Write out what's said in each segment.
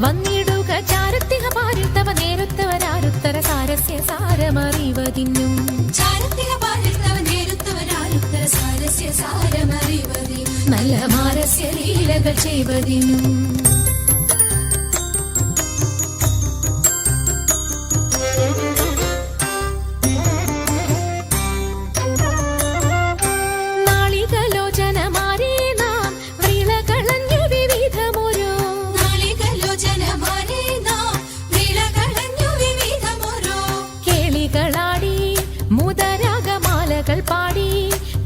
വന്നിടുക ചാരത്തിക പാരിൽ തവ നേരുത്തവരാരുത്തര സാരസ്യ സാരമറിവതിന്നും നല്ല മാരസ്യ ലീലകൾ ചെയ്വതിനും പാടി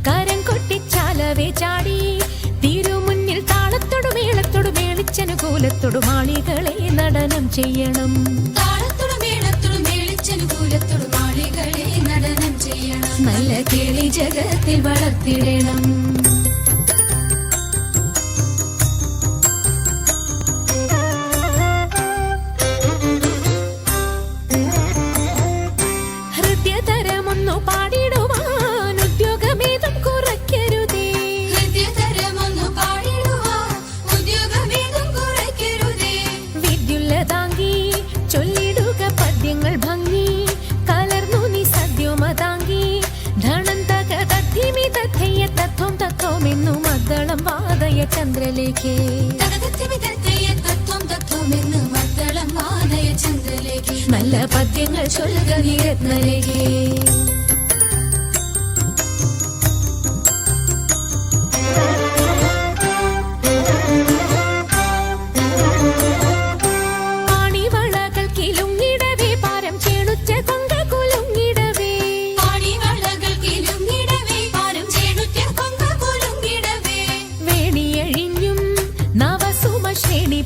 കരം കൊട്ടിച്ചാലവേ ചാടി തിരുമുന്നിൽ താളത്തോടു മേളത്തോടു മേളിച്ചനുകൂലത്തോടു മാളികളെ നടനം ചെയ്യണം നല്ല കേളി ജഗത്തിൽ വളർത്തിടണം ഹൃദയതരമൊന്നു പാടിടുവാൻ ചൊല്ലിടുക പദ്യങ്ങൾ ഭംഗി കലർന്നു നീ സദ്യോമതാങ്കി ധനം തകതത്തിമി തഥയ തത്വം തത്വമെന്നു മദ്ദളം വാദയ ചന്ദ്രലേഖേ നല്ല പദ്യങ്ങൾ ചൊല്ലുക നീ രത്നലേഖേ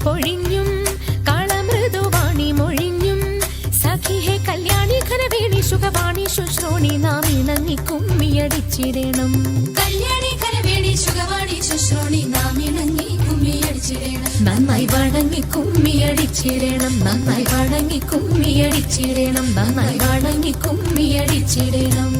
പൊഴിഞ്ഞും കളമൃദുവാണി മൊഴിഞ്ഞും സഖിഹേ കല്യാണി ഖരവേണി സുഖവാണി ശുശ്രൂണി നാം ഇണങ്ങി കുമ്മിയടിച്ചിടണം നന്നായി വണങ്ങി കുമ്മിയടിച്ചിടണം നന്നായി വണങ്ങി കുമ്മിയടിച്ചിടണം നന്നായി വണങ്ങി കുമ്മിയടിച്ചിടണം